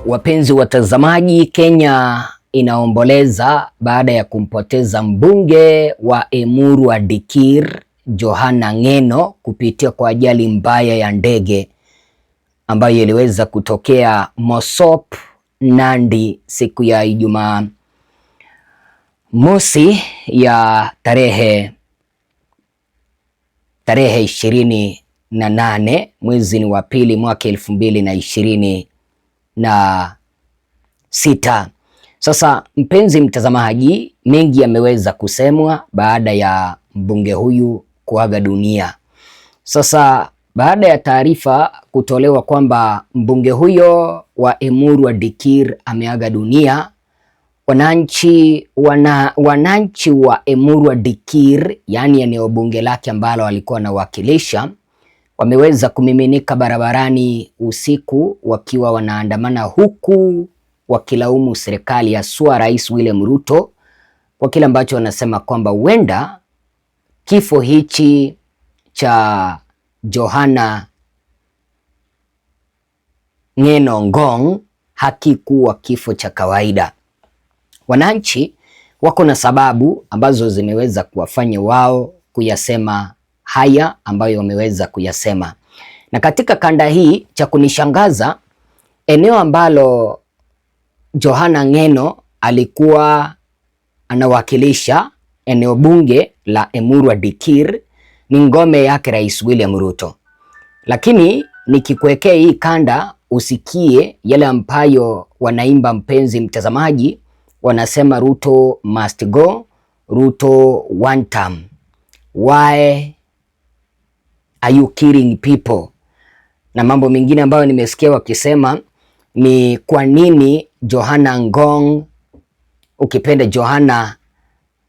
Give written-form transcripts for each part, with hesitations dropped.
Wapenzi watazamaji, Kenya inaomboleza baada ya kumpoteza mbunge wa Emurua Dikir Johana Ng'eno kupitia kwa ajali mbaya ya ndege ambayo iliweza kutokea Mosop, Nandi siku ya Ijumaa mosi ya tarehe 28 mwezi wa pili mwaka 2026. Sasa mpenzi mtazamaji, mengi yameweza kusemwa baada ya mbunge huyu kuaga dunia. Sasa baada ya taarifa kutolewa kwamba mbunge huyo wa Emurua Dikir ameaga dunia, wananchi wa Emurua Dikir, yani eneo bunge lake ambalo alikuwa anawakilisha, wameweza kumiminika barabarani usiku wakiwa wanaandamana, huku wakilaumu serikali haswa Rais William Ruto kwa kile ambacho wanasema kwamba huenda kifo hichi cha Johana Ng'eno Ngong hakikuwa kifo cha kawaida. Wananchi wako na sababu ambazo zimeweza kuwafanya wao kuyasema haya ambayo wameweza kuyasema. Na katika kanda hii, cha kunishangaza, eneo ambalo Johana Ng'eno alikuwa anawakilisha, eneo bunge la Emurua Dikir, ni ngome yake Rais William Ruto. Lakini nikikuwekea hii kanda usikie yale ambayo wanaimba, mpenzi mtazamaji, wanasema Ruto must go, Ruto one term. Why are you killing people? Na mambo mengine ambayo nimesikia wakisema ni kwa nini Johana Ngong, ukipenda Johana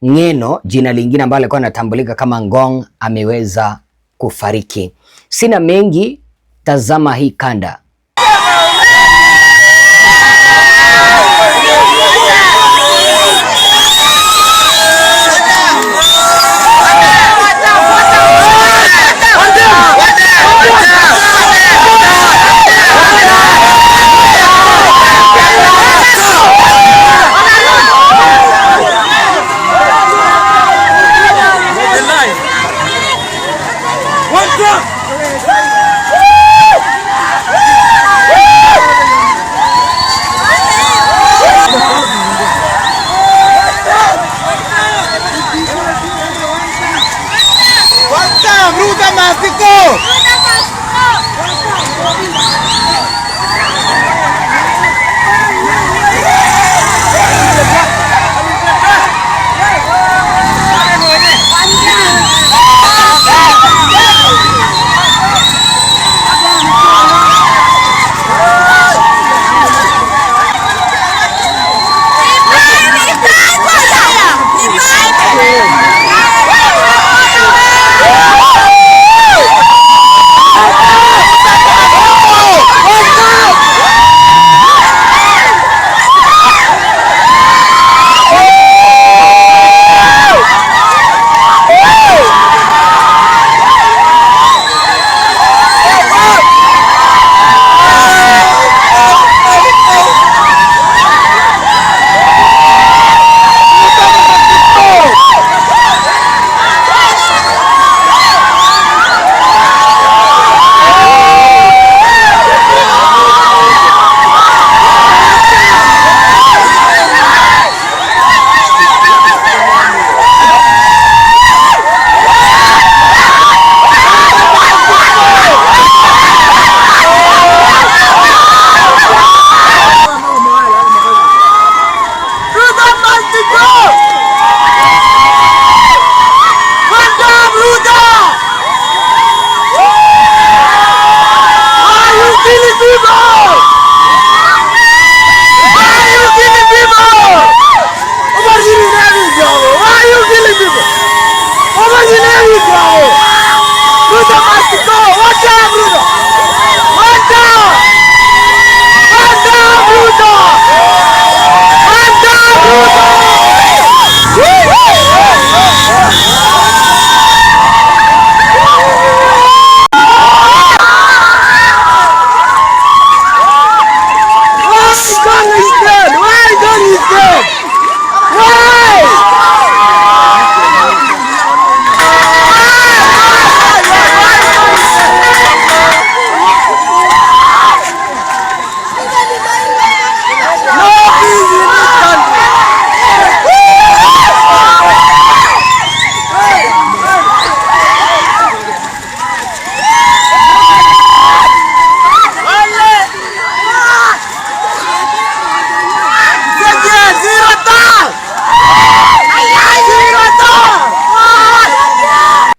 Ng'eno, jina lingine ambalo alikuwa anatambulika kama Ngong, ameweza kufariki. Sina mengi, tazama hii kanda.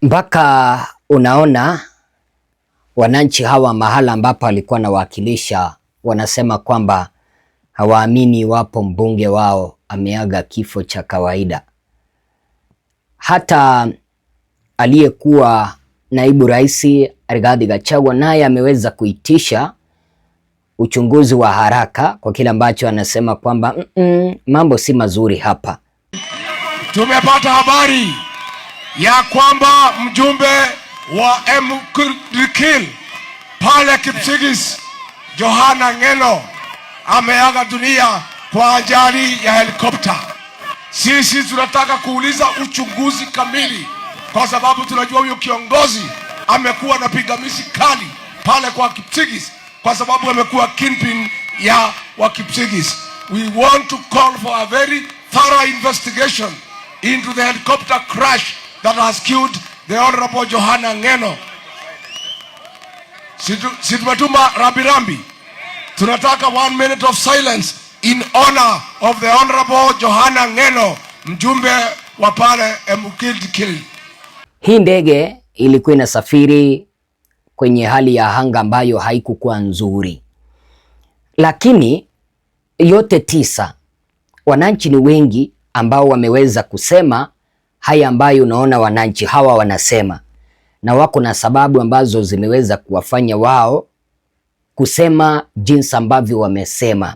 mpaka unaona wananchi hawa mahala ambapo alikuwa anawakilisha wanasema kwamba hawaamini iwapo mbunge wao ameaga kifo cha kawaida. Hata aliyekuwa naibu rais Rigathi Gachagua naye ameweza kuitisha uchunguzi wa haraka kwa kile ambacho anasema kwamba mambo si mazuri hapa. Tumepata habari ya kwamba mjumbe wa Emukil pale Kipsigis Johana Ngeno ameaga dunia kwa ajali ya helikopta. Sisi tunataka kuuliza uchunguzi kamili, kwa sababu tunajua huyo kiongozi amekuwa na pingamizi kali pale kwa Kipsigis, kwa sababu amekuwa kingpin ya wa Kipsigis. We want to call for a very thorough investigation into the helicopter crash that has killed the Honorable Johana Ngeno. Situmetuma rambirambi. Tunataka 1 minute of silence in honor of the Honorable Johana Ngeno, mjumbe wa pale Emukil. Hii ndege ilikuwa inasafiri kwenye hali ya anga ambayo haikukuwa nzuri, lakini yote tisa, wananchi ni wengi ambao wameweza kusema haya ambayo unaona wananchi hawa wanasema, na wako na sababu ambazo zimeweza kuwafanya wao kusema jinsi ambavyo wamesema,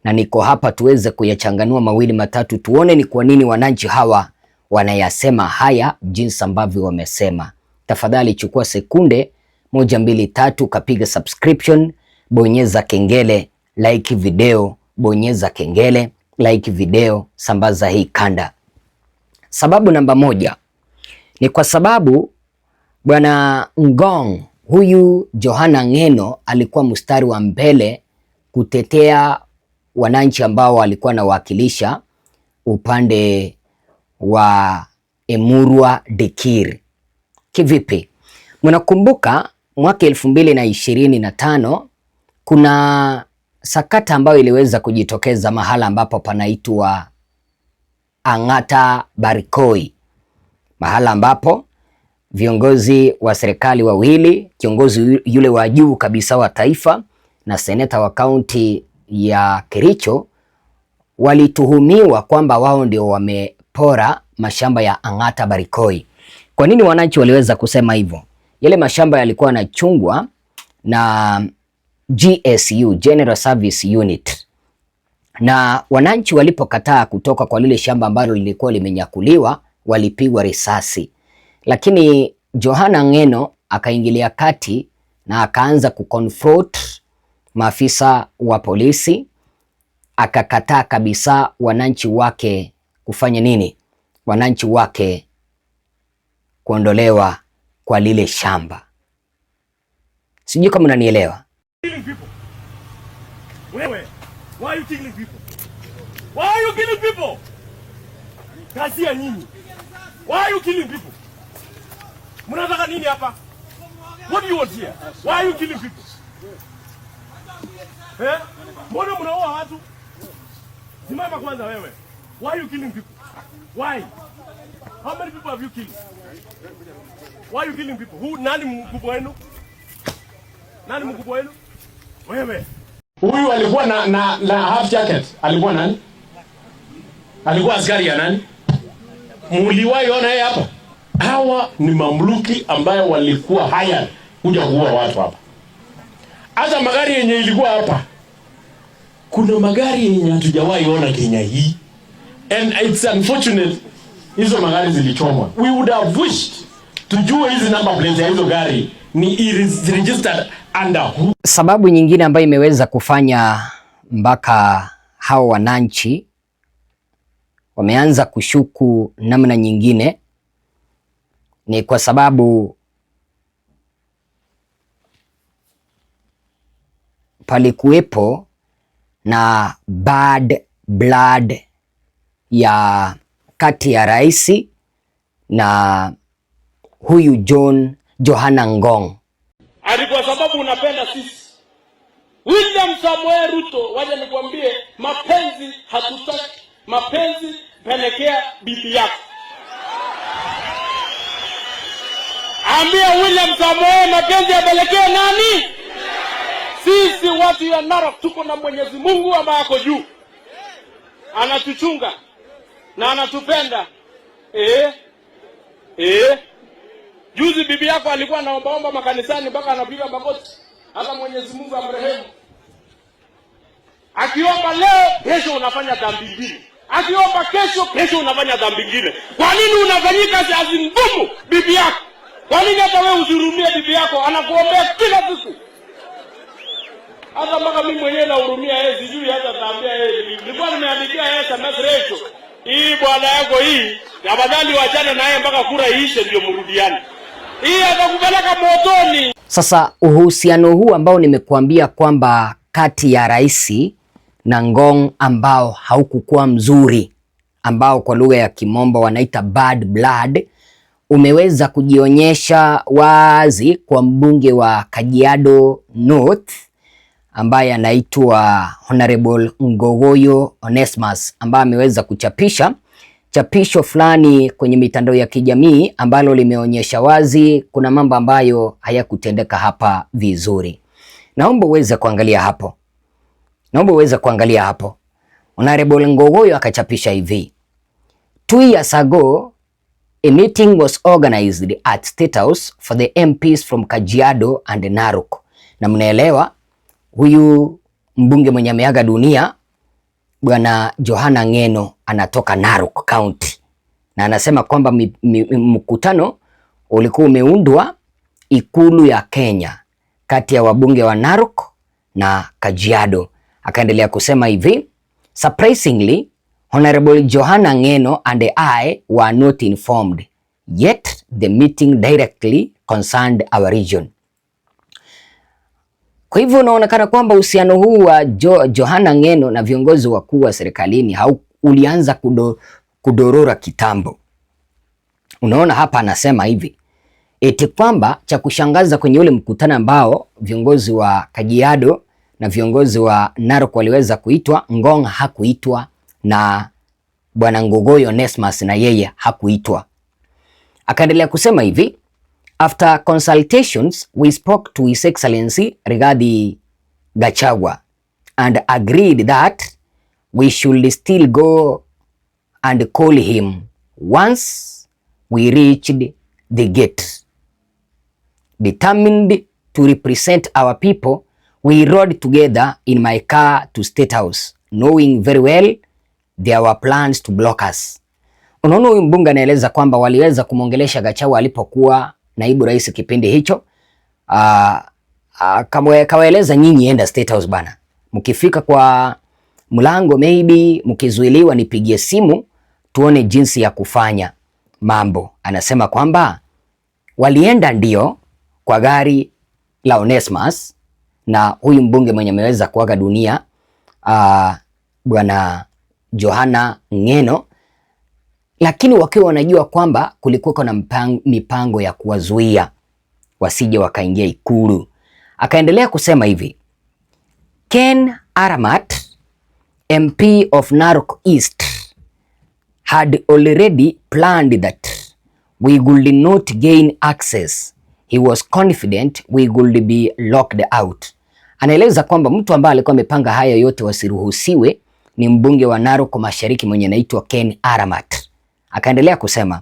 na niko hapa tuweze kuyachanganua mawili matatu, tuone ni kwa nini wananchi hawa wanayasema haya jinsi ambavyo wamesema. Tafadhali chukua sekunde 1, 2, 3, kapiga subscription, bonyeza kengele, like video, bonyeza kengele, like video, sambaza hii kanda. Sababu namba 1 ni kwa sababu bwana Ngong, huyu Johana Ngeno alikuwa mstari wa mbele kutetea wananchi ambao walikuwa nawakilisha upande wa Emurua Dikir. Kivipi? Mnakumbuka mwaka 2025 kuna sakata ambayo iliweza kujitokeza mahala ambapo panaitwa Ang'ata Barikoi, mahala ambapo viongozi wa serikali wawili, kiongozi yule wa juu kabisa wa taifa na seneta wa kaunti ya Kericho walituhumiwa kwamba wao ndio wamepora mashamba ya Ang'ata Barikoi. Kwa nini wananchi waliweza kusema hivyo? Yale mashamba yalikuwa yanachungwa na GSU, General Service Unit, na wananchi walipokataa kutoka kwa lile shamba ambalo lilikuwa limenyakuliwa walipigwa risasi. Lakini Johana Ngeno akaingilia kati na akaanza kuconfront maafisa wa polisi, akakataa kabisa wananchi wake kufanya nini? Wananchi wake kuondolewa kwa lile shamba. Sijui kama unanielewa. Wewe, why are you killing people? Why are you killing people? Kazi ya nini? Why are you killing people? Mnataka nini hapa? What do you want here? Why are you killing people? Eh? Mbona mnaua watu? Simama kwanza wewe. Why are you killing people? Why? How many people have you killed? Why are you killing people? Who? Nani mkubwa wenu? Nani mkubwa wenu? Wewe. Huyu alikuwa na half jacket. Alikuwa nani? Alikuwa askari ya nani? Muliwahi ona yeye hapa? Hawa ni mamluki ambayo walikuwa haya kuja kuua watu hapa. Hata magari yenye ilikuwa hapa, kuna magari yenye hatujawahi ona Kenya hii. And it's unfortunate hizo magari zilichomwa. We would have wished tujue hizi number plates ya hizo gari ni registered under who. Sababu nyingine ambayo imeweza kufanya mpaka hao wananchi wameanza kushuku namna nyingine ni kwa sababu palikuwepo na bad blood ya kati ya rais na huyu Johana Ngong. Hadi kwa sababu unapenda sisi. William Samoei Ruto, waje nikwambie, mapenzi hatutaki. Mapenzi pelekea bibi yako. Ambia William Samoei mapenzi yapelekee nani? Sisi watu ya Narok tuko na Mwenyezi Mungu ambaye ako juu. Anatuchunga na anatupenda. Juzi bibi yako alikuwa anaombaomba makanisani mpaka anapiga magoti. Hata Mwenyezi Mungu amrehemu. Akiomba leo, kesho unafanya dhambi nyingine. Akiomba kesho unafanya dhambi nyingine. Kwa nini unafanyika kazi ngumu bibi yako? Kwa nini hata wewe usihurumie bibi yako? Anakuombea kila siku. Hata mpaka mimi mwenyewe nahurumia yeye, sijui hata taambia yeye. Nilikuwa nimeandikia yeye SMS ratio. Hii bwana yako hii, afadhali waachane na yeye mpaka kura iishe ndio mrudiane. Hii atakupeleka motoni. Sasa uhusiano huu ambao nimekuambia kwamba kati ya rais na Ngong ambao haukukuwa mzuri, ambao kwa lugha ya Kimombo wanaita bad blood, umeweza kujionyesha wazi kwa mbunge wa Kajiado North ambaye anaitwa Honorable Ngogoyo Onesmus, ambaye ameweza kuchapisha chapisho fulani kwenye mitandao ya kijamii ambalo limeonyesha wazi kuna mambo ambayo hayakutendeka hapa vizuri. Naomba uweze kuangalia hapo. Honorable Ngogoyo akachapisha hivi: 2 years ago, a meeting was organized at State House for the MPs from Kajiado and Narok. Na mnaelewa huyu mbunge mwenye ameaga dunia Bwana Johana Ngeno anatoka Narok County, na anasema kwamba mkutano ulikuwa umeundwa ikulu ya Kenya kati ya wabunge wa Narok na Kajiado. Akaendelea kusema hivi: surprisingly, Honorable Johana Ngeno and I were not informed, yet the meeting directly concerned our region. Kwa hivyo unaonekana kwamba uhusiano huu wa Johana Ngeno na viongozi wakuu wa serikalini ulianza kudorora kitambo. Unaona hapa anasema hivi eti kwamba cha kushangaza kwenye ule mkutano ambao viongozi wa Kajiado na viongozi wa Narok waliweza kuitwa, Ngong hakuitwa na Bwana Ngogoyo Onesmus na yeye hakuitwa. Akaendelea kusema hivi: after consultations, we spoke to His Excellency Rigathi Gachagua and agreed that we should still go and call him once we reached the gate. Determined to represent our people, we rode together in my car to State House, knowing very well there were plans to block us. Unaona huyu mbunge anaeleza kwamba waliweza kumongelesha Gachagua alipokuwa naibu rais kipindi hicho. Kawaeleza nyinyi enda State House bana. Mkifika kwa mlango maybe mkizuiliwa nipigie simu tuone jinsi ya kufanya mambo. Anasema kwamba walienda ndio kwa gari la Onesmus na huyu mbunge mwenye ameweza kuaga dunia Bwana Johana Ngeno, lakini wakiwa wanajua kwamba kulikuwa na mipango ya kuwazuia wasije wakaingia ikulu. Akaendelea kusema hivi: Ken Aramat, MP of Narok East, had already planned that we would not gain access. He was confident we would be locked out. Anaeleza kwamba mtu ambaye alikuwa amepanga haya yote wasiruhusiwe ni mbunge wa Narok Mashariki mwenye anaitwa Ken Aramat. Akaendelea kusema,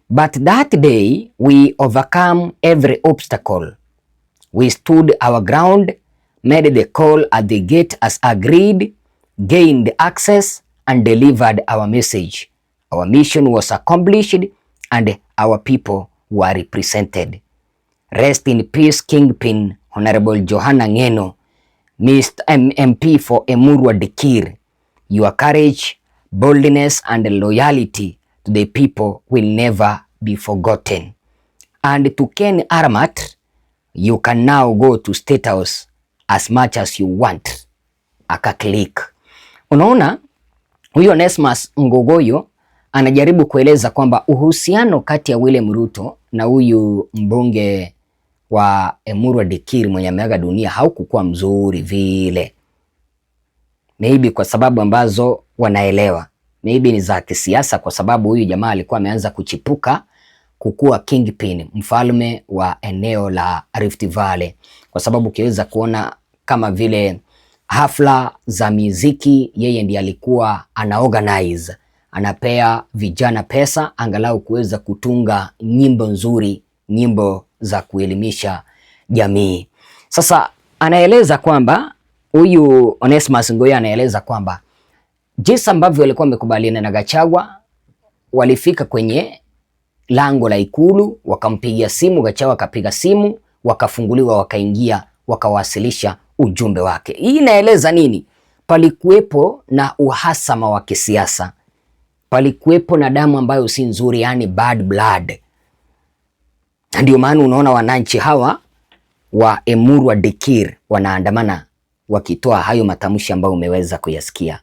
but that day we overcome every obstacle. We stood our ground, made the call at the gate as agreed, gained access and delivered our message. Our mission was accomplished and our people were represented. Rest in peace, Kingpin Honorable Johana Ngeno, Mr. MP for Emurua Dikir. Your courage, boldness and loyalty to the people will never be forgotten. And to Ken Aramat, you can now go to State House as much as you want. Akaklik. Unaona, huyo Onesmus Ngogoyo anajaribu kueleza kwamba uhusiano kati ya William Ruto na huyu mbunge wa Emurua Dikir mwenye ameaga dunia haukukuwa mzuri vile. Maybe kwa sababu ambazo wanaelewa. Maybe ni za kisiasa, kwa sababu huyu jamaa alikuwa ameanza kuchipuka kukuwa kingpin, mfalme wa eneo la Rift Valley, kwa sababu ukiweza kuona kama vile hafla za muziki, yeye ndiye alikuwa anaorganize, anapea vijana pesa angalau kuweza kutunga nyimbo nzuri, nyimbo za kuelimisha jamii. Sasa anaeleza kwamba huyu Onesmus Ngoya anaeleza kwamba jinsi ambavyo walikuwa wamekubaliana na Gachagua, walifika kwenye lango la Ikulu, wakampigia simu Gachagua, akapiga simu, wakafunguliwa, wakaingia, wakawasilisha ujumbe wake. Hii inaeleza nini? Palikuwepo na uhasama wa kisiasa, palikuwepo na damu ambayo si nzuri, yani bad blood. Ndio maana unaona wananchi hawa wa Emurua Dikir wanaandamana wakitoa hayo matamshi ambayo umeweza kuyasikia.